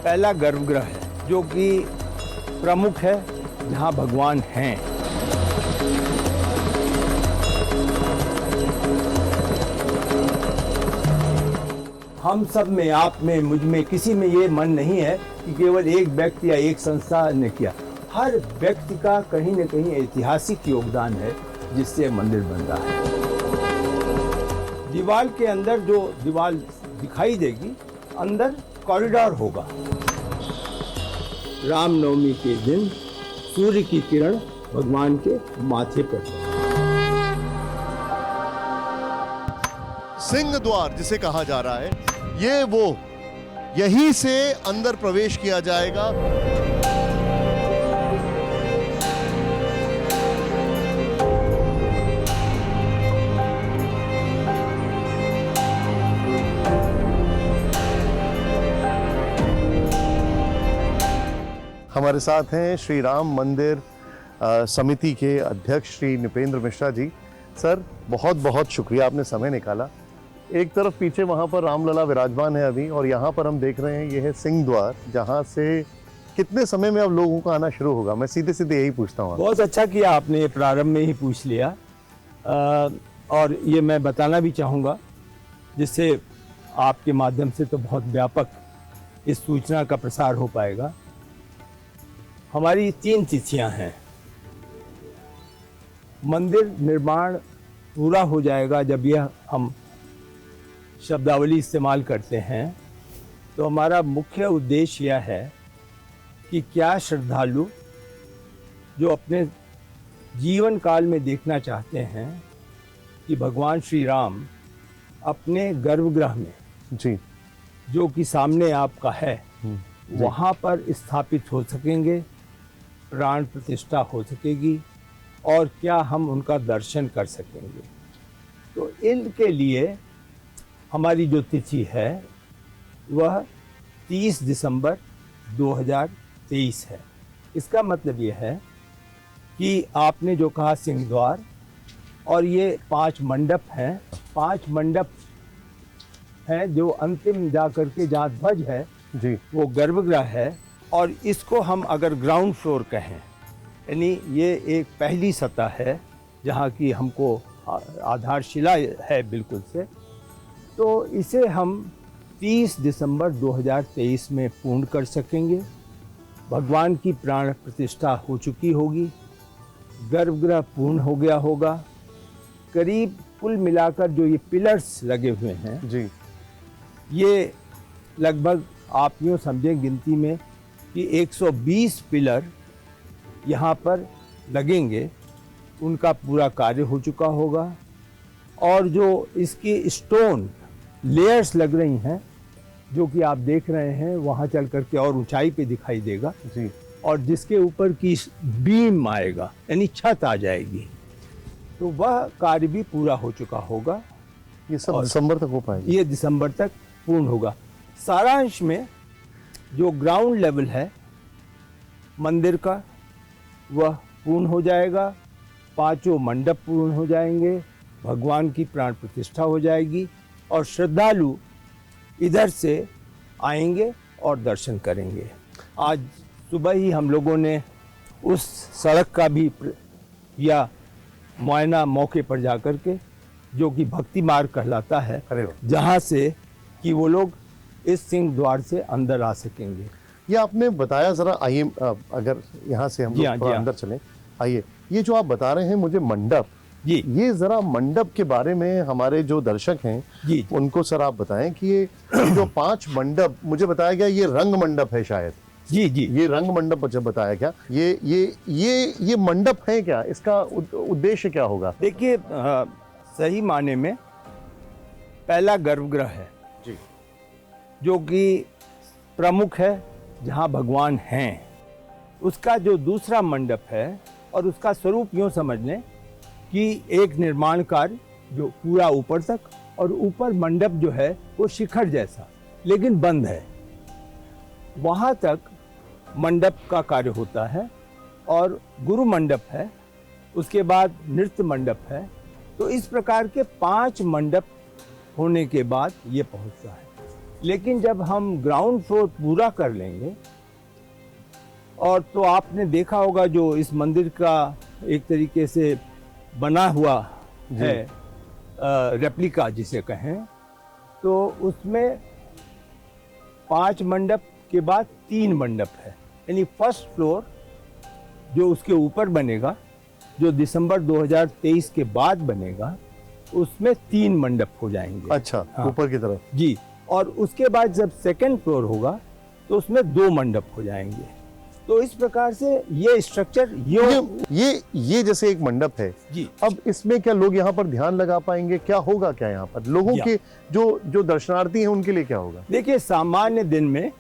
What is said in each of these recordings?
पहला गर्भगृह है जो कि प्रमुख है, जहाँ भगवान हैं। हम सब में, आप में, मुझ में, किसी में ये मन नहीं है कि केवल एक व्यक्ति या एक संस्था ने किया। हर व्यक्ति का कहीं न कहीं ऐतिहासिक योगदान है जिससे मंदिर बन रहा है। दीवार के अंदर जो दीवार दिखाई देगी, अंदर कॉरिडोर होगा। रामनवमी के दिन सूर्य की किरण भगवान के माथे पर। सिंह द्वार जिसे कहा जा रहा है, ये वो, यहीं से अंदर प्रवेश किया जाएगा। हमारे साथ हैं श्री राम मंदिर समिति के अध्यक्ष श्री नृपेंद्र मिश्रा जी। सर, बहुत बहुत शुक्रिया, आपने समय निकाला। एक तरफ पीछे वहाँ पर रामलला विराजमान है अभी, और यहाँ पर हम देख रहे हैं ये है सिंह द्वार, जहाँ से कितने समय में अब लोगों का आना शुरू होगा? मैं सीधे सीधे यही पूछता हूँ। बहुत अच्छा किया आपने, प्रारंभ में ही पूछ लिया। और ये मैं बताना भी चाहूँगा, जिससे आपके माध्यम से तो बहुत व्यापक इस सूचना का प्रसार हो पाएगा। हमारी 3 तिथियां हैं। मंदिर निर्माण पूरा हो जाएगा जब यह हम शब्दावली इस्तेमाल करते हैं, तो हमारा मुख्य उद्देश्य यह है कि क्या श्रद्धालु जो अपने जीवन काल में देखना चाहते हैं कि भगवान श्री राम अपने गर्भगृह में, जी, जो कि सामने आपका है, वहाँ पर स्थापित हो सकेंगे, प्राण प्रतिष्ठा हो सकेगी, और क्या हम उनका दर्शन कर सकेंगे। तो इनके लिए हमारी जो तिथि है वह 30 दिसंबर 2023 है। इसका मतलब ये है कि आपने जो कहा सिंह द्वार, और ये 5 मंडप हैं। 5 मंडप हैं जो अंतिम जा करके जहाँ ध्वज है जी, वो गर्भगृह है। और इसको हम अगर ग्राउंड फ्लोर कहें, यानी ये एक पहली सतह है जहाँ की हमको आधारशिला है बिल्कुल से, तो इसे हम 30 दिसंबर 2023 में पूर्ण कर सकेंगे। भगवान की प्राण प्रतिष्ठा हो चुकी होगी, गर्भगृह पूर्ण हो गया होगा। करीब कुल मिलाकर जो ये पिलर्स लगे हुए हैं जी, ये लगभग आप यूँ समझें गिनती में कि 120 पिलर यहाँ पर लगेंगे। उनका पूरा कार्य हो चुका होगा। और जो इसकी स्टोन लेयर्स लग रही हैं, जो कि आप देख रहे हैं, वहाँ चल करके और ऊंचाई पे दिखाई देगा जी, और जिसके ऊपर की बीम आएगा, यानी छत आ जाएगी, तो वह कार्य भी पूरा हो चुका होगा। ये सब दिसंबर तक हो पाएगा? ये दिसंबर तक पूर्ण होगा। सारांश में जो ग्राउंड लेवल है मंदिर का, वह पूर्ण हो जाएगा। 5 मंडप पूर्ण हो जाएंगे, भगवान की प्राण प्रतिष्ठा हो जाएगी, और श्रद्धालु इधर से आएंगे और दर्शन करेंगे। आज सुबह ही हम लोगों ने उस सड़क का भी किया मुआयना मौके पर जाकर के, जो कि भक्ति मार्ग कहलाता है, जहाँ से कि वो लोग इस सिंह द्वार से अंदर आ सकेंगे। ये आपने बताया, जरा आइए अगर यहाँ से हम लोग थोड़ा अंदर चलें। आइए, ये जो आप बता रहे हैं मुझे मंडप, जी, ये जरा मंडप के बारे में हमारे जो दर्शक हैं जी, उनको सर आप बताएं कि ये जो 5 मंडप मुझे बताया गया, ये रंग मंडप है शायद। जी जी, ये रंग मंडप जब बताया क्या, ये मंडप है क्या? इसका उद्देश्य क्या होगा? देखिए, सही माने में पहला गर्भगृह है जी, जो कि प्रमुख है, जहाँ भगवान हैं। उसका जो दूसरा मंडप है, और उसका स्वरूप यूँ समझ लें कि एक निर्माण कार्य जो पूरा ऊपर तक, और ऊपर मंडप जो है वो शिखर जैसा लेकिन बंद है, वहाँ तक मंडप का कार्य होता है। और गुरु मंडप है, उसके बाद नृत्य मंडप है। तो इस प्रकार के 5 मंडप होने के बाद ये पहुँचता है। लेकिन जब हम ग्राउंड फ्लोर पूरा कर लेंगे, और तो आपने देखा होगा जो इस मंदिर का एक तरीके से बना हुआ है रेप्लिका जिसे कहें, तो उसमें 5 मंडप के बाद 3 मंडप है। यानी फर्स्ट फ्लोर जो उसके ऊपर बनेगा, जो दिसंबर 2023 के बाद बनेगा, उसमें 3 मंडप हो जाएंगे। अच्छा, हाँ। ऊपर की तरफ। जी, और उसके बाद जब सेकंड फ्लोर होगा तो उसमें 2 मंडप हो जाएंगे। तो इस प्रकार से ये स्ट्रक्चर ये जैसे एक मंडप है जी। अब इसमें क्या लोग यहाँ पर ध्यान लगा पाएंगे? क्या होगा क्या यहाँ पर लोगों के जो दर्शनार्थी हैं उनके लिए क्या होगा? देखिए, सामान्य दिन में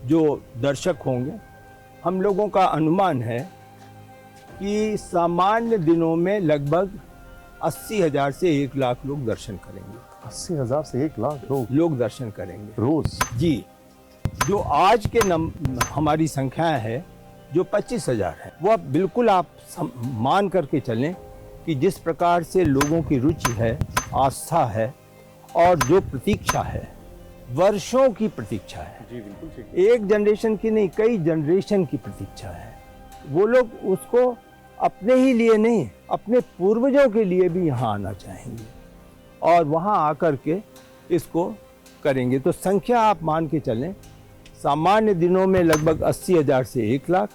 जो दर्शक होंगे, हम लोगों का अनुमान है कि सामान्य दिनों में लगभग 80,000 से 1 लाख लोग दर्शन करेंगे। 80,000 से 1 लाख लोग दर्शन करेंगे रोज? जी। जो आज के हमारी संख्या है जो 25,000 है, वह बिल्कुल आप मान करके चलें कि जिस प्रकार से लोगों की रुचि है, आस्था है, और जो प्रतीक्षा है, वर्षों की प्रतीक्षा है। जी बिल्कुल ठीक। एक जनरेशन की नहीं, कई जनरेशन की प्रतीक्षा है। वो लोग उसको अपने ही लिए नहीं, अपने पूर्वजों के लिए भी यहाँ आना चाहेंगे और वहाँ आकर के इसको करेंगे। तो संख्या आप मान के चलें, सामान्य दिनों में लगभग 80,000 से 1 लाख,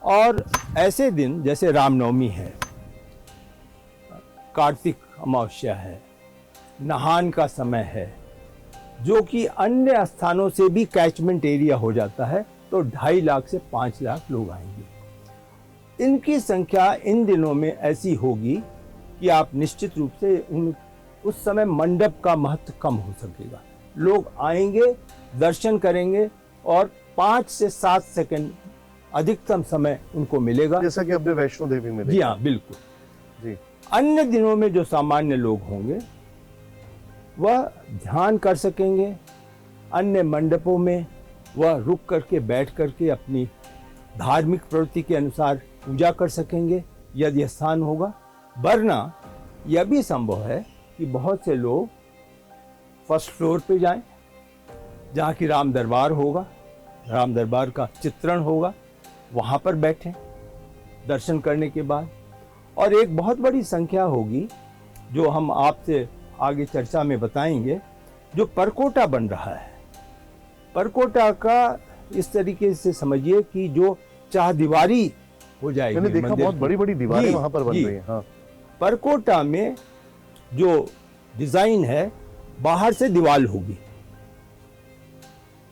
और ऐसे दिन जैसे रामनवमी है, कार्तिक अमावस्या है, नहान का समय है, जो कि अन्य स्थानों से भी कैचमेंट एरिया हो जाता है, तो 2.5 लाख से 5 लाख लोग आएंगे। इनकी संख्या इन दिनों में ऐसी होगी कि आप निश्चित रूप से उस समय मंडप का महत्व कम हो सकेगा। लोग आएंगे, दर्शन करेंगे, और 5 से 7 सेकंड अधिकतम समय उनको मिलेगा, जैसा कि अपने वैष्णो देवी में। जी हाँ, बिल्कुल जी। अन्य दिनों में जो सामान्य लोग होंगे वह ध्यान कर सकेंगे, अन्य मंडपों में वह रुक करके बैठ करके अपनी धार्मिक प्रवृत्ति के अनुसार पूजा कर सकेंगे यदि स्थान होगा। वरना यह भी संभव है कि बहुत से लोग फर्स्ट फ्लोर पे जाएं, जहाँ की राम दरबार होगा, राम दरबार का चित्रण होगा, वहाँ पर बैठें दर्शन करने के बाद। और एक बहुत बड़ी संख्या होगी जो हम आपसे आगे चर्चा में बताएंगे, जो परकोटा बन रहा है। परकोटा का इस तरीके से समझिए कि जो चारदीवारी हो जाएगी। मैंने देखा बहुत बड़ी बड़ी दीवारें वहां पर बन रही हैं। हाँ। परकोटा में जो डिजाइन है, बाहर से दीवार होगी,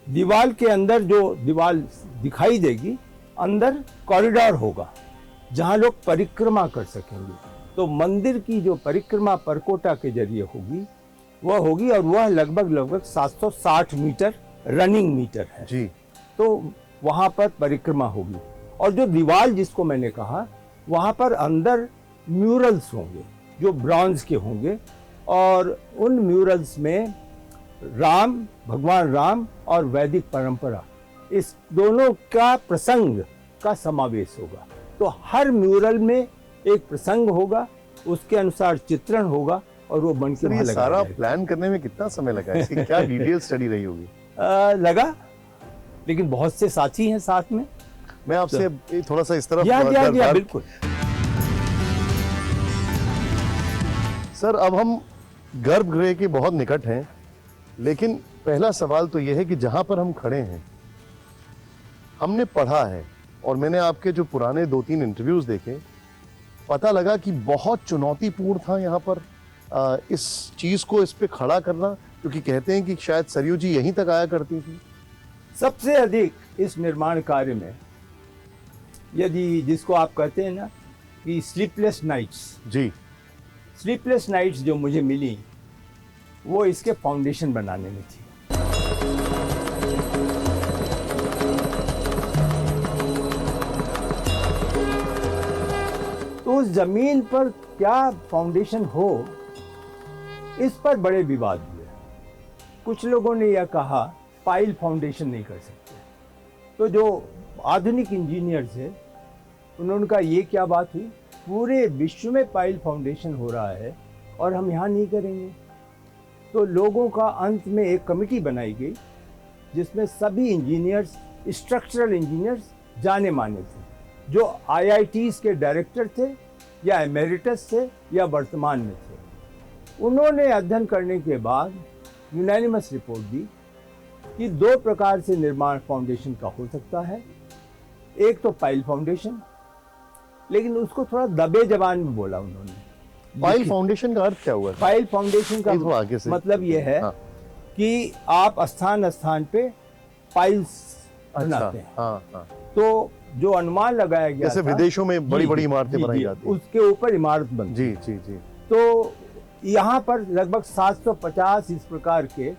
दीवार के अंदर जो दीवार दिखाई देगी, अंदर कॉरिडोर होगा जहां लोग परिक्रमा कर सकेंगे। तो मंदिर की जो परिक्रमा परकोटा के जरिए होगी वह होगी, और वह लगभग 760 मीटर रनिंग मीटर है जी। तो वहां पर परिक्रमा होगी। और जो दीवार जिसको मैंने कहा, वहां पर अंदर म्यूरल्स होंगे जो ब्रॉन्ज के होंगे, और उन म्यूरल्स में भगवान राम और वैदिक परंपरा, इस दोनों का प्रसंग का समावेश होगा। तो हर म्यूरल में एक प्रसंग होगा, उसके अनुसार चित्रण होगा, और वो बन के वहां लगा सारा जाएगा। प्लान करने में कितना समय लगा? इसकी क्या डिटेल स्टडी रही होगी? लगा, लेकिन बहुत से साथी हैं साथ में। मैं आपसे थोड़ा सा इस तरफ बिल्कुल सर, अब हम गर्भगृह के बहुत निकट हैं, लेकिन पहला सवाल तो यह है कि जहां पर हम खड़े हैं, हमने पढ़ा है और मैंने आपके जो पुराने 2-3 इंटरव्यूज देखे, पता लगा कि बहुत चुनौतीपूर्ण था यहाँ पर इस चीज को इस पे खड़ा करना, क्योंकि कहते हैं कि शायद सरयू जी यहीं तक आया करती थी। सबसे अधिक इस निर्माण कार्य में, यदि जिसको आप कहते हैं ना कि स्लीपलेस नाइट्स, जी, स्लीपलेस नाइट्स जो मुझे मिली, वो इसके फाउंडेशन बनाने में थी। तो उस जमीन पर क्या फाउंडेशन हो, इस पर बड़े विवाद हुए। कुछ लोगों ने यह कहा पाइल फाउंडेशन नहीं कर सकते। तो जो आधुनिक इंजीनियर्स है, उन्होंने कहा ये क्या बात हुई, पूरे विश्व में पाइल फाउंडेशन हो रहा है और हम यहाँ नहीं करेंगे। तो लोगों का अंत में एक कमेटी बनाई गई जिसमें सभी इंजीनियर्स, स्ट्रक्चरल इंजीनियर्स जाने माने थे, जो आईआईटीज़ के डायरेक्टर थे या एमेरिटस थे या वर्तमान में थे। उन्होंने अध्ययन करने के बाद यूनानिमस रिपोर्ट दी कि दो प्रकार से निर्माण फाउंडेशन का हो सकता है। एक तो पाइल फाउंडेशन, लेकिन उसको थोड़ा दबे जबान में बोला उन्होंने। पाइल फाउंडेशन का अर्थ क्या हुआ? पाइल फाउंडेशन का मतलब ये है हाँ। कि आप स्थान स्थान पे पाइल्स बनाते हैं। हाँ, हाँ। तो जो अनुमान लगाया गया जैसे था, विदेशों में बड़ी बड़ी इमारतें जी, बनाई जी, जाती हैं, उसके ऊपर इमारत बनती जी है। जी जी। तो यहाँ पर लगभग 750 इस प्रकार के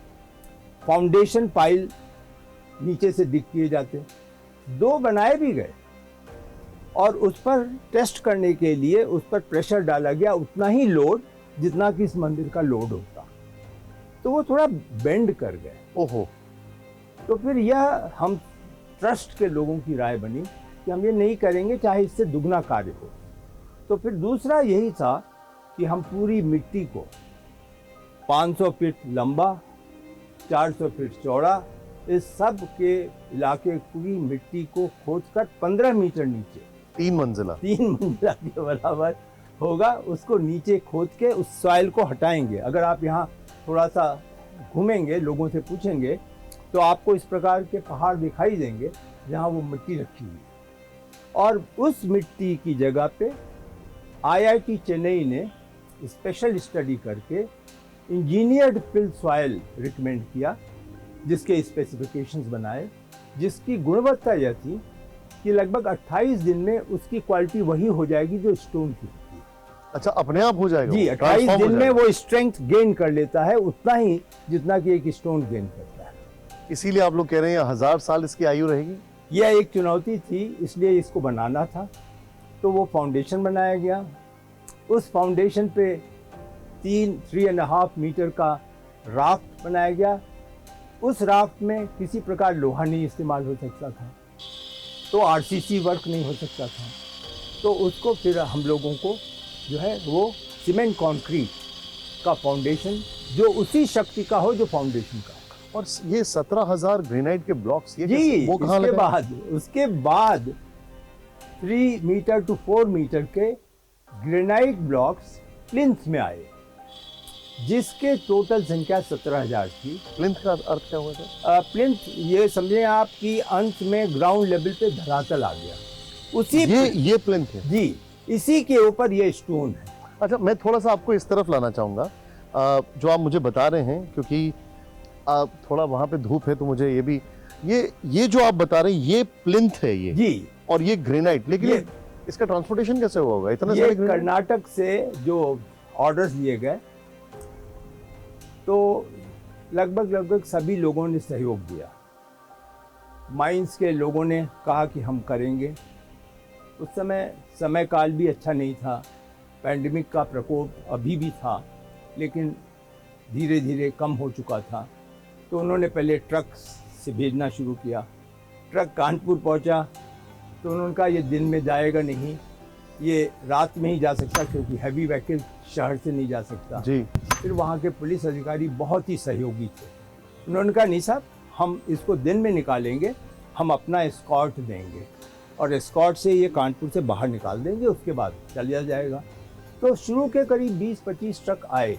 फाउंडेशन पाइल नीचे से डिग किए जाते, दो बनाए भी गए और उस पर टेस्ट करने के लिए उस पर प्रेशर डाला गया, उतना ही लोड जितना कि इस मंदिर का लोड होता, तो वो थोड़ा बेंड कर गए। ओहो। तो फिर यह हम ट्रस्ट के लोगों की राय बनी कि हम ये नहीं करेंगे चाहे इससे दुगना कार्य हो। तो फिर दूसरा यही था कि हम पूरी मिट्टी को 500 फीट लंबा, 400 फीट चौड़ा, इस सब के इलाके पूरी मिट्टी को खोदकर 15 मीटर नीचे 3 मंजिला 3 मंजिला के बराबर होगा, उसको नीचे खोद के उस सॉइल को हटाएंगे। अगर आप यहाँ थोड़ा सा घूमेंगे, लोगों से पूछेंगे, तो आपको इस प्रकार के पहाड़ दिखाई देंगे जहाँ वो मिट्टी रखी हुई है। और उस मिट्टी की जगह पे आईआईटी चेन्नई ने स्पेशल स्टडी करके इंजीनियर्ड फिल सॉइल रिकमेंड किया, जिसके स्पेसिफिकेशंस बनाए, जिसकी गुणवत्ता यह थी कि लगभग 28 दिन में उसकी क्वालिटी वही हो जाएगी जो स्टोन की होती है। अच्छा, अपने आप हो जाएगा? जी, 28 दिन में वो स्ट्रेंथ गेन कर लेता है, उतना ही जितना कि एक स्टोन गेन करता है। इसीलिए आप लोग कह रहे हैं 1000 साल इसकी आयु रहेगी? यह एक चुनौती थी, इसलिए इसको बनाना था। तो वो फाउंडेशन बनाया गया। उस फाउंडेशन पे 3.5 मीटर का राफ्ट बनाया गया। उस राफ्ट में किसी प्रकार लोहा नहीं इस्तेमाल हो सकता था, तो आरसीसी वर्क नहीं हो सकता था। तो उसको फिर हम लोगों को जो है वो सीमेंट कंक्रीट का फाउंडेशन, जो उसी शक्ति का हो जो फाउंडेशन का। और ये 17,000 ग्रेनाइट के ब्लॉक्स, ये जी, वो कहाँ लगे? उसके बाद 3 मीटर टू 4 मीटर के ग्रेनाइट ब्लॉक्स प्लिंथ में आए, जिसके टोटल संख्या 17,000 थी। प्लिंथ का अर्थ क्या हुआ था? प्लिंथ ये समझें आप कि अंत में ग्राउंड लेवल पे धरातल आ गया, उसी ये प्लिंथ है? जी, इसी के ऊपर ये स्टोन है। अच्छा, मैं थोड़ा सा आपको इस तरफ लाना चाहूँगा, जो आप मुझे बता रहे हैं, क्योंकि थोड़ा वहाँ पे धूप है, तो मुझे ये भी, ये जो आप बता रहे हैं ये प्लिंथ है ये जी, और ये ग्रेनाइट, लेकिन इसका ट्रांसपोर्टेशन कैसे हुआ होगा इतना ये कर्नाटक से जो ऑर्डर्स दिए गए, तो लगभग सभी लोगों ने सहयोग दिया। माइंस के लोगों ने कहा कि हम करेंगे। उस समय काल भी अच्छा नहीं था, पैंडेमिक का प्रकोप अभी भी था, लेकिन धीरे धीरे कम हो चुका था। तो उन्होंने पहले ट्रक से भेजना शुरू किया। ट्रक कानपुर पहुंचा, तो उन्होंने कहा ये दिन में जाएगा नहीं, ये रात में ही जा सकता, क्योंकि हैवी व्हीकल शहर से नहीं जा सकता जी। फिर वहाँ के पुलिस अधिकारी बहुत ही सहयोगी थे। उन्होंने कहा नहीं साहब, हम इसको दिन में निकालेंगे, हम अपना एस्कॉर्ट देंगे और एस्कॉर्ट से ये कानपुर से बाहर निकाल देंगे, उसके बाद चलिया जाएगा। तो शुरू के करीब 20-25 ट्रक आए,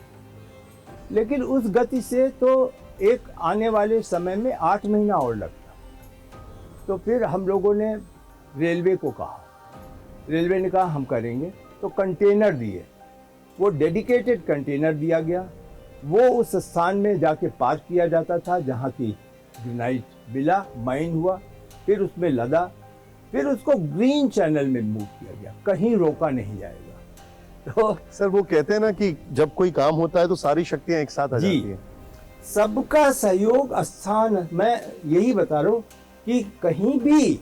लेकिन उस गति से तो एक आने वाले समय में 8 महीना और लगता। तो फिर हम लोगों ने रेलवे को कहा, रेलवे ने कहा हम करेंगे। तो कंटेनर दिए, वो डेडिकेटेड कंटेनर दिया गया, वो उस स्थान में जाके पार्क किया जाता था जहाँ की ग्रेनाइट मिला, माइन हुआ, फिर उसमें लदा, फिर उसको ग्रीन चैनल में मूव किया गया, कहीं रोका नहीं जाएगा। तो सर, वो कहते हैं ना कि जब कोई काम होता है तो सारी शक्तियां एक साथ आ जाती हैं। सबका सहयोग स्थान, मैं यही बता रहा हूँ कि कहीं भी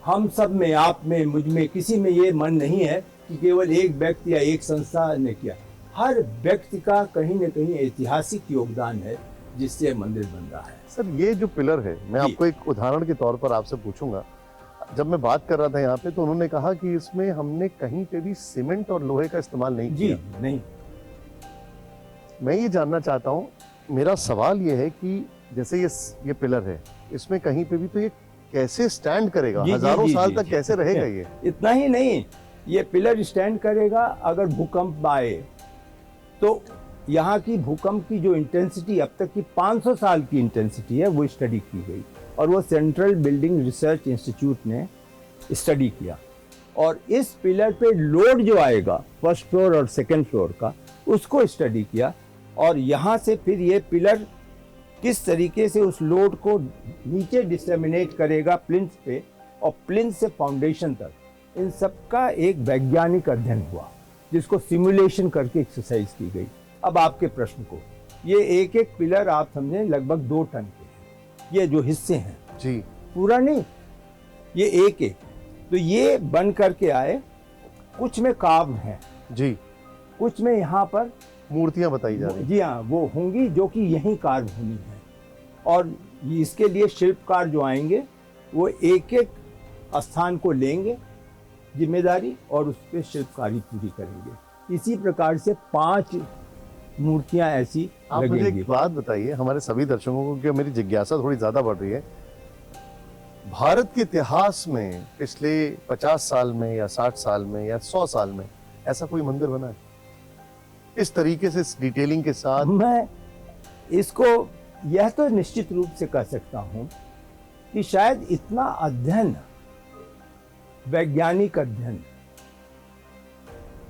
हम सब में, आप में, मुझ में, किसी में ये मन नहीं है कि केवल एक व्यक्ति या एक संस्था ने किया। हर व्यक्ति का कहीं न कहीं ऐतिहासिक योगदान है, जिससे मंदिर बन रहा है। सर, ये जो पिलर है, मैं आपको एक उदाहरण के तौर पर आपसे पूछूंगा। जब मैं बात कर रहा था यहाँ पे, तो उन्होंने कहा कि इसमें हमने कहीं पे भी सीमेंट और लोहे का इस्तेमाल नहीं किया। नहीं। मैं ये जानना चाहता हूँ, मेरा सवाल ये है कि जैसे ये पिलर है, इसमें कहीं पे भी तो ये कैसे स्टैंड करेगा? जी, जी, हजारों जी, साल जी, तक जी। कैसे रहेगा ये? इतना ही नहीं, ये पिलर स्टैंड करेगा अगर भूकंप आए तो। यहाँ की भूकंप की जो इंटेंसिटी अब तक की 500 साल की इंटेंसिटी है वो स्टडी की गई, और वो सेंट्रल बिल्डिंग रिसर्च इंस्टीट्यूट ने स्टडी किया। और इस पिलर पे लोड जो आएगा फर्स्ट फ्लोर और सेकंड फ्लोर का, उसको स्टडी किया। और यहाँ से फिर ये पिलर किस तरीके से उस लोड को नीचे डिसेमिनेट करेगा प्लिंथ पे, और प्लिंथ से फाउंडेशन तक, इन सब का एक वैज्ञानिक अध्ययन हुआ, जिसको सिमुलेशन करके एक्सरसाइज की गई। अब आपके प्रश्न को, ये एक एक पिलर आप समझें लगभग 2 टन के हैं, ये जो हिस्से हैं जी, पूरा नहीं, ये एक एक। तो ये बन करके आए, कुछ में कार्व्ड हैं, जी, कुछ में यहाँ पर मूर्तियां बताई जा रही जी हाँ वो होंगी जो कि यहीं कार्व होनी है। और इसके लिए शिल्पकार जो आएंगे वो एक एक स्थान को लेंगे जिम्मेदारी, और उस पर शिल्पकारी पूरी करेंगे। इसी प्रकार से 5 मूर्तियां ऐसी आप मुझे लगेंगी। एक बात बताइए हमारे सभी दर्शकों को, क्योंकि मेरी जिज्ञासा थोड़ी ज्यादा बढ़ रही है। भारत के इतिहास में पिछले 50 साल में या 60 साल में या 100 साल में ऐसा कोई मंदिर बना है इस तरीके से, इस डिटेलिंग के साथ? मैं इसको यह तो निश्चित रूप से कह सकता हूं कि शायद इतना अध्ययन, वैज्ञानिक अध्ययन,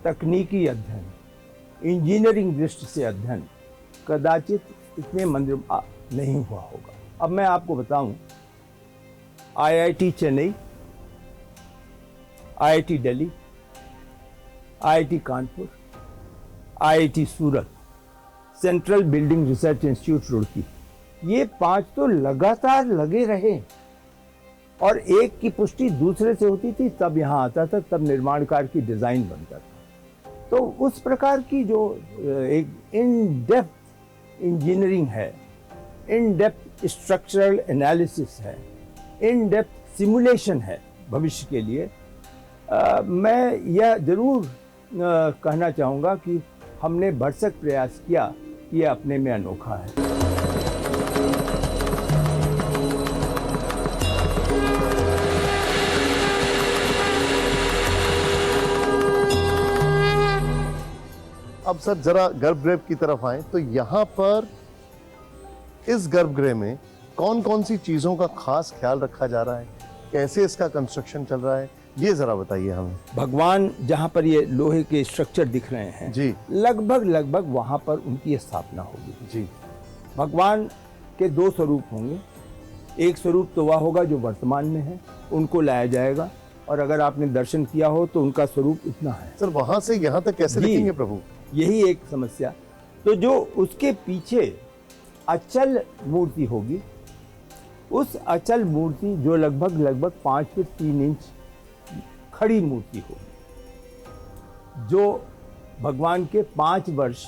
तकनीकी अध्ययन, इंजीनियरिंग दृष्टि से अध्ययन कदाचित इतने मंदिर नहीं हुआ होगा। अब मैं आपको बताऊं, IIT Chennai, IIT Delhi, IIT Kanpur, IIT Surat, central building research institute Roorkee, ये 5 तो लगातार लगे रहे, और एक की पुष्टि दूसरे से होती थी, तब यहाँ आता था, तब निर्माण कार्य की डिजाइन बनता था। तो उस प्रकार की जो एक इन डेप्थ इंजीनियरिंग है, इन डेप्थ स्ट्रक्चरल एनालिसिस है, इन डेप्थ सिमुलेशन है भविष्य के लिए, मैं यह जरूर कहना चाहूँगा कि हमने भरसक प्रयास किया कि यह अपने में अनोखा है। अब सर जरा गर्भगृह की तरफ आए तो यहाँ पर इस गर्भगृह में कौन कौन सी चीजों का खास ख्याल रखा जा रहा है, कैसे इसका कंस्ट्रक्शन चल रहा है, ये जरा बताइए हमें। भगवान जहाँ पर ये लोहे के स्ट्रक्चर दिख रहे हैं जी, लगभग वहाँ पर उनकी स्थापना होगी। जी, भगवान के 2 स्वरूप होंगे। एक स्वरूप तो वह होगा जो वर्तमान में है, उनको लाया जाएगा, और अगर आपने दर्शन किया हो तो उनका स्वरूप इतना है। सर वहां से यहाँ तक कैसे जी। दिखेंगे प्रभु? यही एक समस्या। तो जो उसके पीछे अचल मूर्ति होगी, उस अचल मूर्ति जो लगभग 5 फीट 3 इंच खड़ी मूर्ति होगी, जो भगवान के 5 वर्ष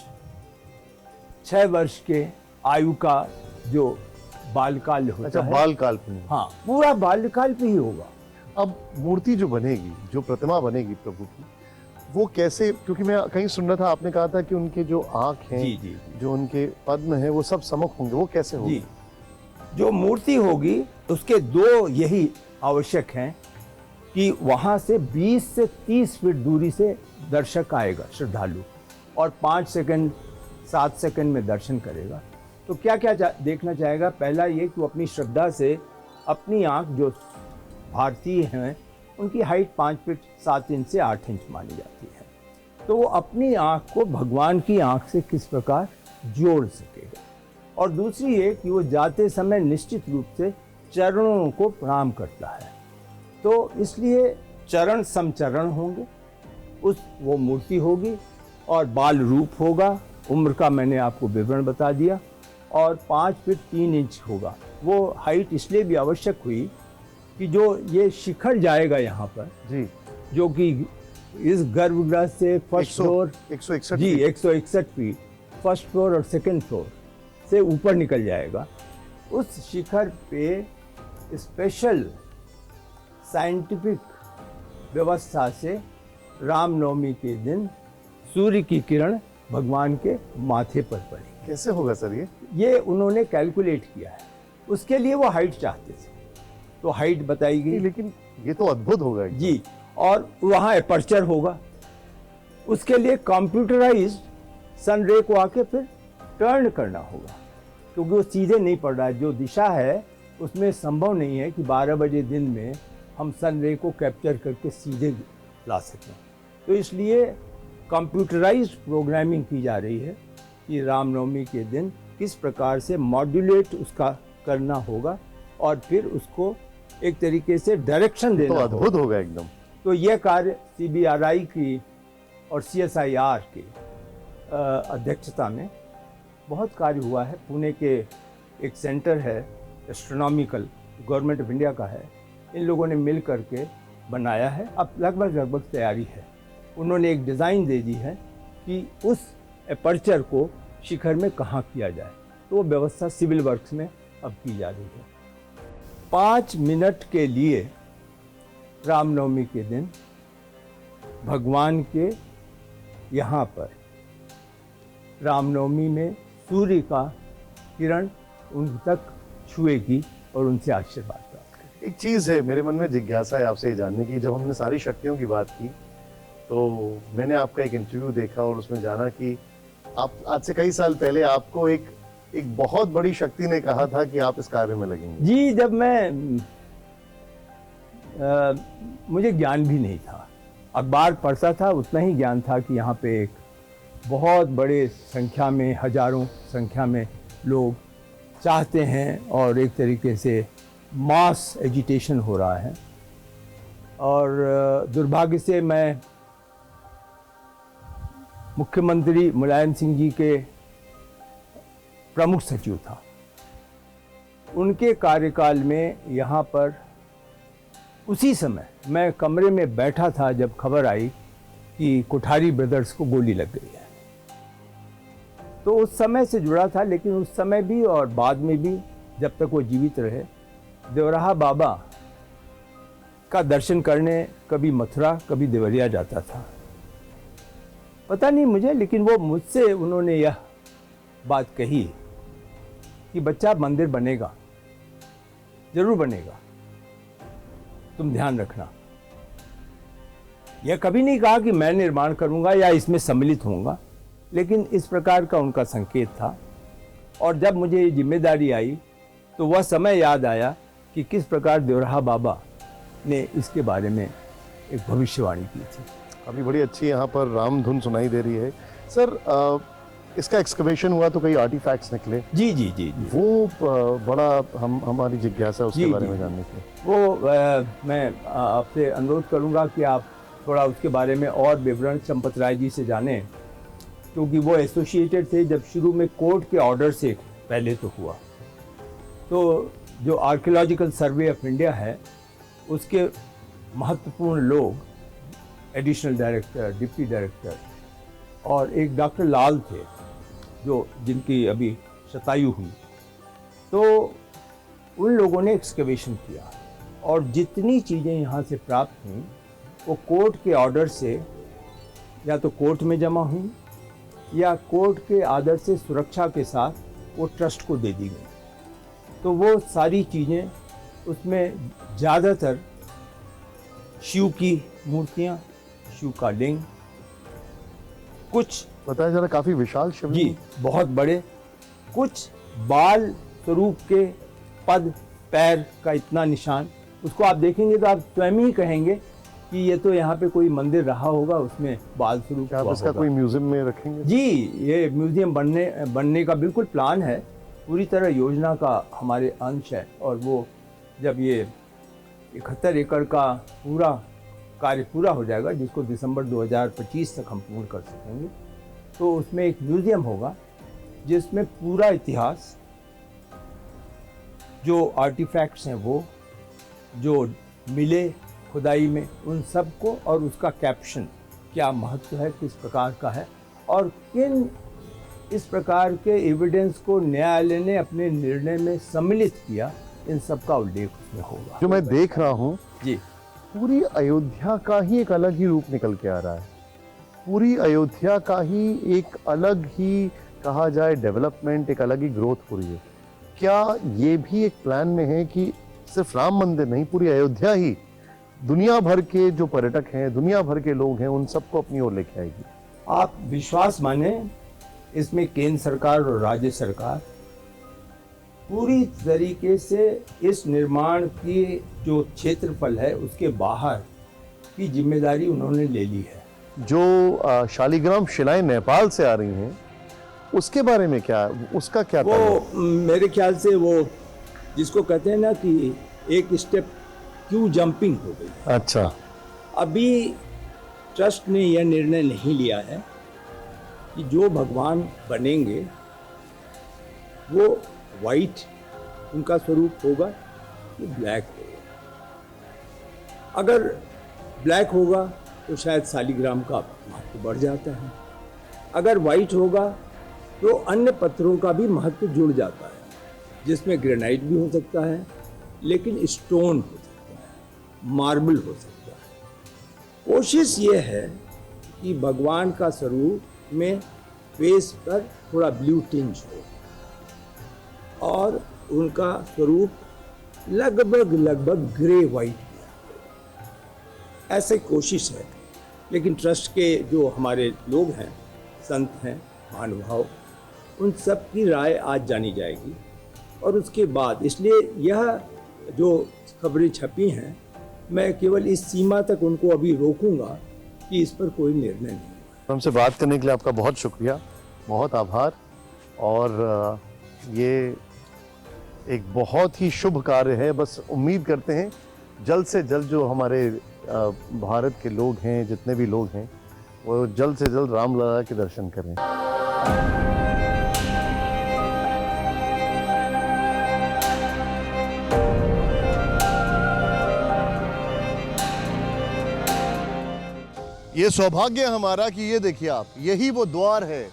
6 वर्ष के आयु का जो बालकाल होता अच्छा, है, बाल काल पे। हाँ पूरा बाल्यकाल पे ही होगा। अब मूर्ति जो बनेगी, जो प्रतिमा बनेगी प्रभु की, वो कैसे, क्योंकि मैं कहीं सुन रहा था, आपने कहा था कि उनके जो आंख हैं, जी जी जो उनके पद्म हैं, वो सब सम्मुख होंगे, वो कैसे होंगे? जी, जो मूर्ति होगी उसके 2 यही आवश्यक हैं कि वहाँ से 20 से 30 फीट दूरी से दर्शक आएगा, श्रद्धालु, और 5 सेकंड 7 सेकंड में दर्शन करेगा। तो क्या क्या देखना चाहेगा? पहला ये कि वो अपनी श्रद्धा से अपनी आँख, जो भारतीय हैं उनकी हाइट 5 फीट 7 इंच से 8 इंच मानी जाती है, तो वो अपनी आँख को भगवान की आँख से किस प्रकार जोड़ सकेगा। और दूसरी ये कि वो जाते समय निश्चित रूप से चरणों को प्रणाम करता है, तो इसलिए चरण समचरण होंगे, वो मूर्ति होगी, और बाल रूप होगा। उम्र का मैंने आपको विवरण बता दिया, और 5 फीट 3 इंच होगा। वो हाइट इसलिए भी आवश्यक हुई कि जो ये शिखर जाएगा यहाँ पर, जी, जो कि इस गर्भगृह से फर्स्ट फ्लोर 161 जी 161 फीट फर्स्ट फ्लोर और सेकंड फ्लोर से ऊपर निकल जाएगा, उस शिखर पे स्पेशल साइंटिफिक व्यवस्था से रामनवमी के दिन सूर्य की किरण भगवान के माथे पर पड़ेगी। कैसे होगा सर ये उन्होंने कैलकुलेट किया है, उसके लिए वो हाइट चाहते थे, तो हाइट बताई गई। लेकिन ये तो अद्भुत होगा एकदम। जी, और वहाँ एपर्चर होगा, उसके लिए कंप्यूटराइज्ड सन रे को आके फिर टर्न करना होगा, क्योंकि वो सीधे नहीं पड़ रहा है। जो दिशा है उसमें संभव नहीं है कि 12 बजे दिन में हम सन रे को कैप्चर करके सीधे ला सकें। तो इसलिए कंप्यूटराइज्ड प्रोग्रामिंग की जा रही है कि रामनवमी के दिन किस प्रकार से मॉड्यूलेट उसका करना होगा और फिर उसको एक तरीके से डायरेक्शन देना तो होगा। अद्भुत होगा एकदम। तो ये कार्य CBRI की और CSIR की अध्यक्षता में बहुत कार्य हुआ है। पुणे के एक सेंटर है एस्ट्रोनॉमिकल, गवर्नमेंट ऑफ इंडिया का है, इन लोगों ने मिल करके बनाया है। अब लगभग तैयारी है। उन्होंने एक डिज़ाइन दे दी है कि उस एपर्चर को शिखर में कहाँ किया जाए, तो वो व्यवस्था सिविल वर्क्स में अब की जा रही है। 5 मिनट के लिए रामनवमी के दिन भगवान के यहाँ पर रामनवमी में सूर्य का किरण उन तक छुएगी और उनसे आशीर्वाद प्राप्त करेगी। एक चीज है मेरे मन में, जिज्ञासा है आपसे ये जानने की। जब हमने सारी शक्तियों की बात की तो मैंने आपका एक इंटरव्यू देखा और उसमें जाना कि आप आज से कई साल पहले आपको एक बहुत बड़ी शक्ति ने कहा था कि आप इस कार्य में लगेंगे। जी, जब मैं मुझे ज्ञान भी नहीं था, अखबार पढ़ता था, उतना ही ज्ञान था कि यहाँ पे एक बहुत बड़े संख्या में, हजारों संख्या में लोग चाहते हैं और एक तरीके से मास एजिटेशन हो रहा है। और दुर्भाग्य से मैं मुख्यमंत्री मुलायम सिंह जी के प्रमुख सचिव था। उनके कार्यकाल में यहाँ पर उसी समय मैं कमरे में बैठा था जब खबर आई कि कोठारी ब्रदर्स को गोली लग गई है। तो उस समय से जुड़ा था, लेकिन उस समय भी और बाद में भी जब तक वो जीवित रहे, देवराहा बाबा का दर्शन करने कभी मथुरा कभी देवरिया जाता था। पता नहीं मुझे, लेकिन वो मुझसे उन्होंने यह बात कही कि बच्चा मंदिर बनेगा, जरूर बनेगा, तुम ध्यान रखना। यह कभी नहीं कहा कि मैं निर्माण करूंगा या इसमें सम्मिलित होऊंगा, लेकिन इस प्रकार का उनका संकेत था। और जब मुझे ये जिम्मेदारी आई तो वह समय याद आया कि किस प्रकार देवराहा बाबा ने इसके बारे में एक भविष्यवाणी की थी। अभी बड़ी अच्छी यहाँ पर राम धुन सुनाई दे रही है। सर इसका एक्सकवेशन हुआ तो कई आर्टिफैक्ट्स निकले। जी जी जी जी, वो बड़ा हमारी जिज्ञासा है उसके बारे में जानने की। वो मैं आपसे अनुरोध करूंगा कि आप थोड़ा उसके बारे में और विवरण चंपत राय जी से जानें, क्योंकि वो एसोसिएटेड थे जब शुरू में कोर्ट के ऑर्डर से पहले तो हुआ। तो जो आर्कियोलॉजिकल सर्वे ऑफ इंडिया है उसके महत्वपूर्ण लोग, एडिशनल डायरेक्टर, डिप्टी डायरेक्टर और एक डॉक्टर लाल थे जो जिनकी अभी शतायु हुई, तो उन लोगों ने एक्सकवेशन किया और जितनी चीज़ें यहाँ से प्राप्त हुई वो कोर्ट के ऑर्डर से या तो कोर्ट में जमा हुई या कोर्ट के आदर से सुरक्षा के साथ वो ट्रस्ट को दे दी गई। तो वो सारी चीज़ें, उसमें ज़्यादातर शिव की मूर्तियाँ, शिव का लिंग, कुछ बताया जा रहा काफी विशाल शिवलिंग, जी बहुत बड़े, कुछ बाल स्वरूप के पद, पैर का इतना निशान, उसको आप देखेंगे तो आप स्वयं ही कहेंगे कि ये तो यहाँ पे कोई मंदिर रहा होगा, उसमें बाल स्वरूप आप इसका कोई म्यूजियम में रखेंगे? जी, ये म्यूजियम बनने का बिल्कुल प्लान है, पूरी तरह योजना का हमारे अंश है। और वो जब ये 71 एकड़ का पूरा कार्य पूरा हो जाएगा, जिसको दिसंबर 2025 तक हम पूर्ण कर सकेंगे, तो उसमें एक म्यूजियम होगा जिसमें पूरा इतिहास, जो आर्टिफैक्ट्स हैं, वो जो मिले खुदाई में, उन सब को, और उसका कैप्शन क्या महत्व है, किस प्रकार का है और किन इस प्रकार के एविडेंस को न्यायालय ने अपने निर्णय में सम्मिलित किया, इन सब का उल्लेख उसमें होगा। जो मैं देख रहा हूँ जी, पूरी अयोध्या का ही एक अलग ही रूप निकल के आ रहा है। पूरी अयोध्या का ही एक अलग ही कहा जाए डेवलपमेंट, एक अलग ही ग्रोथ हो रही है। क्या ये भी एक प्लान में है कि सिर्फ राम मंदिर नहीं, पूरी अयोध्या ही दुनिया भर के जो पर्यटक हैं, दुनिया भर के लोग हैं, उन सबको अपनी ओर लेके आएगी? आप विश्वास माने, इसमें केंद्र सरकार और राज्य सरकार पूरी तरीके से इस निर्माण की जो क्षेत्रफल है उसके बाहर की जिम्मेदारी उन्होंने ले ली है। जो शालिग्राम शिलाएं नेपाल से आ रही हैं, उसके बारे में क्या, उसका क्या वो मेरे ख्याल से वो जिसको कहते हैं ना कि एक स्टेप क्यों जंपिंग हो गई। अच्छा, अभी ट्रस्ट ने यह निर्णय नहीं लिया है कि जो भगवान बनेंगे वो वाइट उनका स्वरूप होगा कि ब्लैक होगा। अगर ब्लैक होगा तो शायद शालिग्राम का महत्व बढ़ जाता है, अगर वाइट होगा तो अन्य पत्थरों का भी महत्व जुड़ जाता है, जिसमें ग्रेनाइट भी हो सकता है, लेकिन स्टोन हो सकता है, मार्बल हो सकता है। कोशिश ये है कि भगवान का स्वरूप में फेस पर थोड़ा ब्लू टिंज हो और उनका स्वरूप लगभग ग्रे वाइट, ऐसे कोशिश है। लेकिन ट्रस्ट के जो हमारे लोग हैं, संत हैं, महानुभाव, उन सब की राय आज जानी जाएगी और उसके बाद, इसलिए यह जो खबरें छपी हैं मैं केवल इस सीमा तक उनको अभी रोकूंगा कि इस पर कोई निर्णय नहीं। हमसे बात करने के लिए आपका बहुत शुक्रिया, बहुत आभार। और ये एक बहुत ही शुभ कार्य है। बस उम्मीद करते हैं जल्द से जल्द जो हमारे भारत के लोग हैं, जितने भी लोग हैं, वो जल्द से जल्द रामलला के दर्शन करें। ये सौभाग्य हमारा कि ये देखिए आप, यही वो द्वार है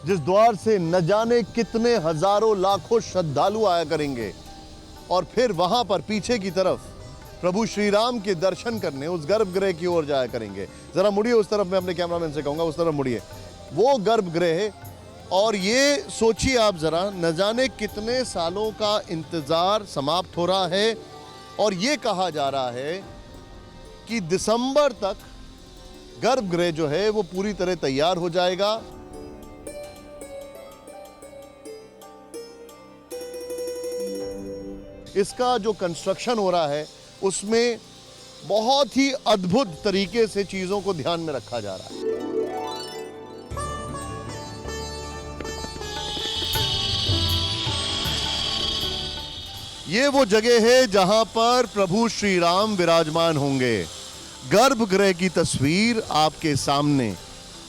जिस द्वार से न जाने कितने हजारों लाखों श्रद्धालु आया करेंगे और फिर वहां पर पीछे की तरफ प्रभु श्री राम के दर्शन करने उस गर्भगृह की ओर जाया करेंगे। जरा मुड़िए उस तरफ, मैं अपने कैमरामैन से कहूंगा उस तरफ मुड़िए, वो गर्भगृह। और ये सोचिए आप जरा, न जाने कितने सालों का इंतजार समाप्त हो रहा है और ये कहा जा रहा है कि दिसंबर तक गर्भगृह जो है वो पूरी तरह तैयार हो जाएगा। इसका जो कंस्ट्रक्शन हो रहा है उसमें बहुत ही अद्भुत तरीके से चीजों को ध्यान में रखा जा रहा है। ये वो जगह है जहां पर प्रभु श्री राम विराजमान होंगे। गर्भगृह की तस्वीर आपके सामने।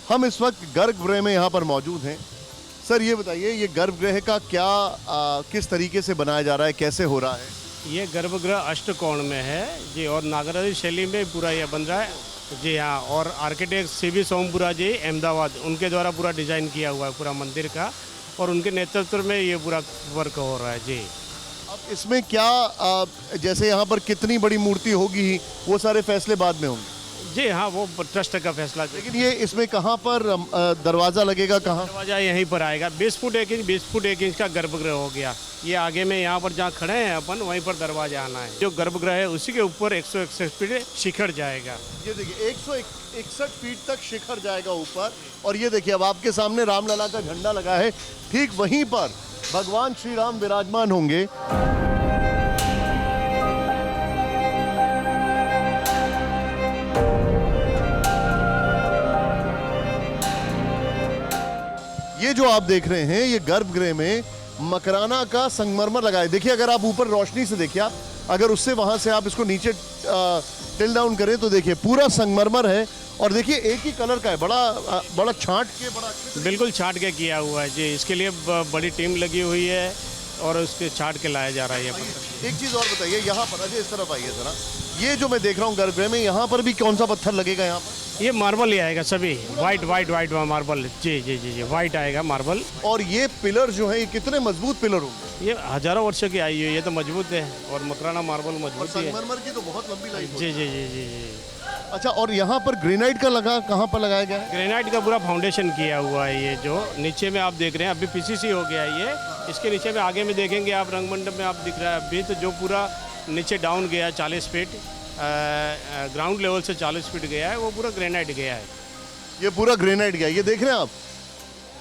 हम इस वक्त गर्भगृह में यहां पर मौजूद हैं। सर ये बताइए, ये गर्भगृह का क्या किस तरीके से बनाया जा रहा है, कैसे हो रहा है? ये गर्भगृह अष्टकोण में है जी और नागराजी शैली में पूरा यह बन रहा है जी हाँ। और आर्किटेक्ट सीवी सोमपुरा जी अहमदाबाद, उनके द्वारा पूरा डिजाइन किया हुआ है पूरा मंदिर का और उनके नेतृत्व में ये पूरा वर्क हो रहा है जी। अब इसमें क्या जैसे यहाँ पर कितनी बड़ी मूर्ति होगी वो सारे फैसले बाद में होंगे? जी हाँ, वो ट्रस्ट का फैसला। लेकिन ये इसमें कहाँ पर दरवाजा लगेगा? कहाँ दरवाजा यहीं पर आएगा। 20 फुट 1 इंच का गर्भगृह हो गया। ये आगे में यहाँ पर जहाँ खड़े हैं अपन, वहीं पर दरवाजा आना है। जो गर्भगृह है उसी के ऊपर 161 फीट शिखर जाएगा। ये देखिए 161 फीट तक शिखर जाएगा ऊपर। और ये देखिए अब आपके सामने रामलला का झंडा लगा है, ठीक वहीं पर भगवान श्री राम विराजमान होंगे। ये जो आप देख रहे हैं, ये गर्भगृह में मकराना का संगमरमर लगा है। देखिए अगर आप ऊपर रोशनी से देखिए, आप अगर उससे वहां से आप इसको नीचे टिल डाउन करें तो देखिए पूरा संगमरमर है। और देखिए एक ही कलर का है, बड़ा छांट के, बड़ा बिल्कुल छांट के किया हुआ है जी। इसके लिए बड़ी टीम लगी हुई है और उसके छांट के लाया जा रहा है। एक चीज और बताइए, यहाँ पर अजय इस तरफ आइए जरा, ये जो मैं देख रहा हूँ गर्भगृह में, यहाँ पर भी कौन सा पत्थर लगेगा? यहाँ पर ये मार्बल ही आएगा सभी, वाइट मार्बल। जी जी जी जी, वाइट आएगा मार्बल। और ये पिलर जो है ये कितने मजबूत पिलर होंगे? ये हजारों वर्षों की आई हुई है, ये तो मजबूत है। और मकराना मार्बल और मजबूत ही है। संगमरमर की तो बहुत लंबी लाइफ जी जी जी जी जी। अच्छा, और यहाँ पर ग्रेनाइट का लगा, कहाँ पर लगाया गया है? ग्रेनाइट का पूरा फाउंडेशन किया हुआ है। ये जो नीचे में आप देख रहे हैं अभी पीसीसी हो गया है ये। इसके नीचे में आगे में देखेंगे आप, रंग मंडप में आप दिख रहा है अभी, तो जो पूरा नीचे डाउन गया 40 फीट, ग्राउंड लेवल से 40 फीट गया है, वो पूरा ग्रेनाइट गया है। ये पूरा ग्रेनाइट गया, ये देख रहे हैं आप।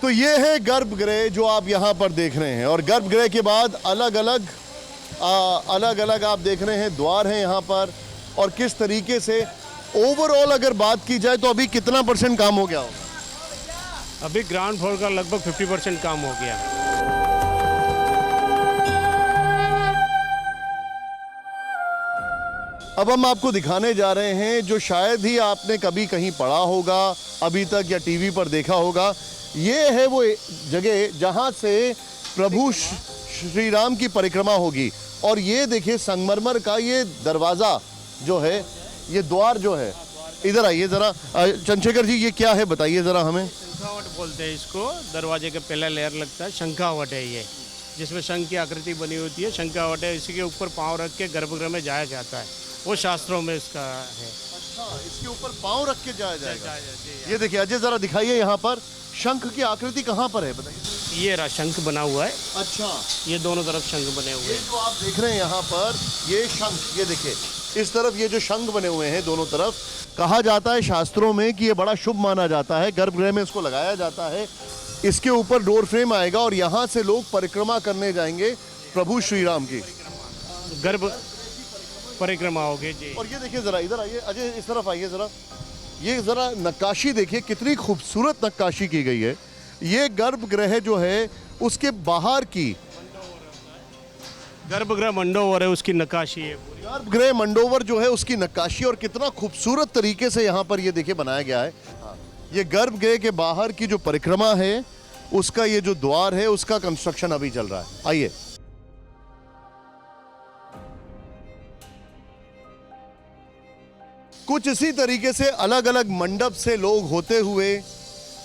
तो ये है गर्भगृह जो आप यहाँ पर देख रहे हैं। और गर्भगृह के बाद अलग अलग आप देख रहे हैं द्वार हैं यहाँ पर। और किस तरीके से ओवरऑल अगर बात की जाए तो अभी कितना % काम हो गया होगा? अभी ग्राउंड फ्लोर का लगभग 50% काम हो गया। अब हम आपको दिखाने जा रहे हैं जो शायद ही आपने कभी कहीं पढ़ा होगा अभी तक या टीवी पर देखा होगा। ये है वो जगह जहां से प्रभु श्री राम की परिक्रमा होगी। और ये देखिए संगमरमर का ये दरवाज़ा जो है, ये द्वार जो है, इधर आइए ज़रा चंद्रशेखर जी, ये क्या है बताइए ज़रा हमें। शंखावट बोलते हैं इसको। दरवाजे के पहला लेयर लगता है, शंखावट है ये, जिसमें शंख की आकृति बनी होती है, शंखावट है। इसी के ऊपर पाँव रख के गर्भगृह में जाया जाता है, वो शास्त्रों में इसका है। अच्छा, इसके ऊपर पाँव रख के जाया जाएगा। जी। ये देखिए अजय ज़रा दिखाइए यहाँ पर शंख की आकृति कहाँ पर है बताइए। ये रहा शंख बना हुआ है। अच्छा, ये दोनों तरफ शंख बने हुए ये हैं। जो आप देख रहे हैं यहाँ पर ये शंख, ये देखिए इस तरफ ये जो शंख बने हुए हैं दोनों तरफ, कहा जाता है शास्त्रों में कि ये बड़ा शुभ माना जाता है। गर्भगृह में इसको लगाया जाता है। इसके ऊपर डोर फ्रेम आएगा और यहाँ से लोग परिक्रमा करने जाएंगे प्रभु श्री राम की। गर्भ परिक्रमा होगी जी। और ये देखिए ज़रा, इधर आइए अजय, इस तरफ आइए ज़रा। ये ज़रा नक्काशी देखिए, कितनी खूबसूरत नक्काशी की गई है। ये गर्भगृह जो है उसके बाहर की गर्भगृह मंडोवर है, उसकी नक्काशी है। गर्भगृह मंडोवर जो है उसकी नक्काशी, और कितना खूबसूरत तरीके से यहाँ पर ये देखिए बनाया गया है। ये गर्भगृह के बाहर की जो परिक्रमा है उसका ये जो द्वार है उसका कंस्ट्रक्शन अभी चल रहा है। आइए। कुछ इसी तरीके से अलग अलग मंडप से लोग होते हुए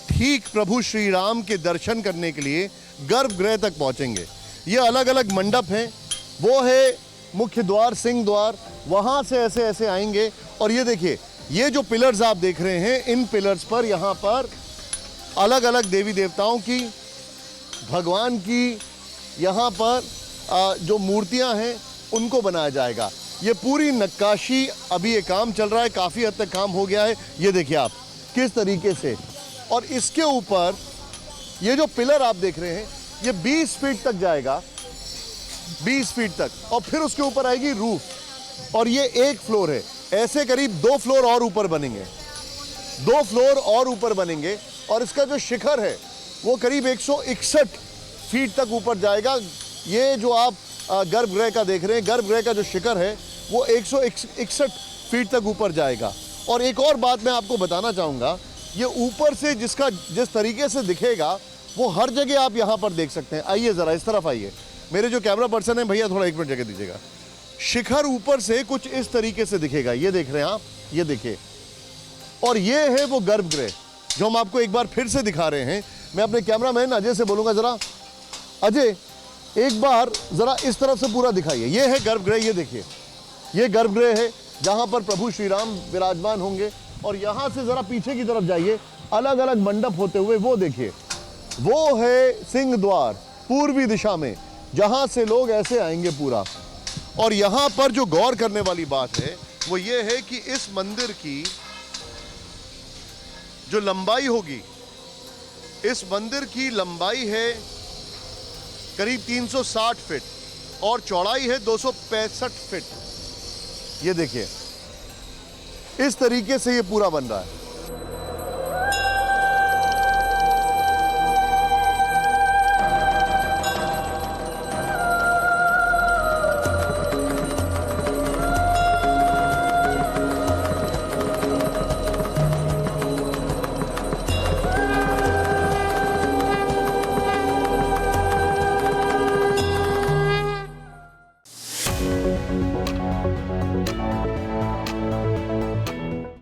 ठीक प्रभु श्री राम के दर्शन करने के लिए गर्भगृह तक पहुंचेंगे। ये अलग अलग मंडप हैं। वो है मुख्य द्वार, सिंह द्वार, वहां से ऐसे ऐसे आएंगे। और ये देखिए ये जो पिलर्स आप देख रहे हैं, इन पिलर्स पर यहाँ पर अलग अलग देवी देवताओं की, भगवान की, यहाँ पर जो मूर्तियाँ हैं उनको बनाया जाएगा। ये पूरी नक्काशी अभी ये काम चल रहा है, काफ़ी हद तक काम हो गया है। ये देखिए आप किस तरीके से। और इसके ऊपर ये जो पिलर आप देख रहे हैं ये 20 फीट तक जाएगा, 20 फीट तक। और फिर उसके ऊपर आएगी रूफ। और ये एक फ्लोर है, ऐसे करीब 2 फ्लोर और ऊपर बनेंगे, 2 फ्लोर और ऊपर बनेंगे। और इसका जो शिखर है वो करीब 161 फीट तक ऊपर जाएगा। ये जो आप गर्भगृह का देख रहे हैं, गर्भगृह का जो शिखर है वो 161 फीट तक ऊपर जाएगा। और एक और बात मैं आपको बताना चाहूँगा, ये ऊपर से जिस तरीके से दिखेगा वो हर जगह आप यहाँ पर देख सकते हैं। आइए ज़रा इस तरफ आइए, मेरे जो कैमरा पर्सन है भैया थोड़ा 1 मिनट जगह दीजिएगा। शिखर ऊपर से कुछ इस तरीके से दिखेगा, ये देख रहे हैं आप, ये देखिए। और ये है वो गर्भगृह जो हम आपको एक बार फिर से दिखा रहे हैं। मैं अपने कैमरामैन अजय से बोलूँगा, ज़रा अजय एक बार ज़रा इस तरफ से पूरा दिखाइए। ये है गर्भगृह, ये देखिए ये गर्भगृह है जहाँ पर प्रभु श्री राम विराजमान होंगे। और यहाँ से ज़रा पीछे की तरफ जाइए, अलग अलग मंडप होते हुए वो देखिए, वो है सिंह द्वार पूर्वी दिशा में, जहाँ से लोग ऐसे आएंगे पूरा। और यहाँ पर जो गौर करने वाली बात है वो ये है कि इस मंदिर की जो लंबाई होगी, इस मंदिर की लंबाई है करीब 360 फीट और चौड़ाई है 265 फीट। ये देखिए इस तरीके से ये पूरा बन रहा है।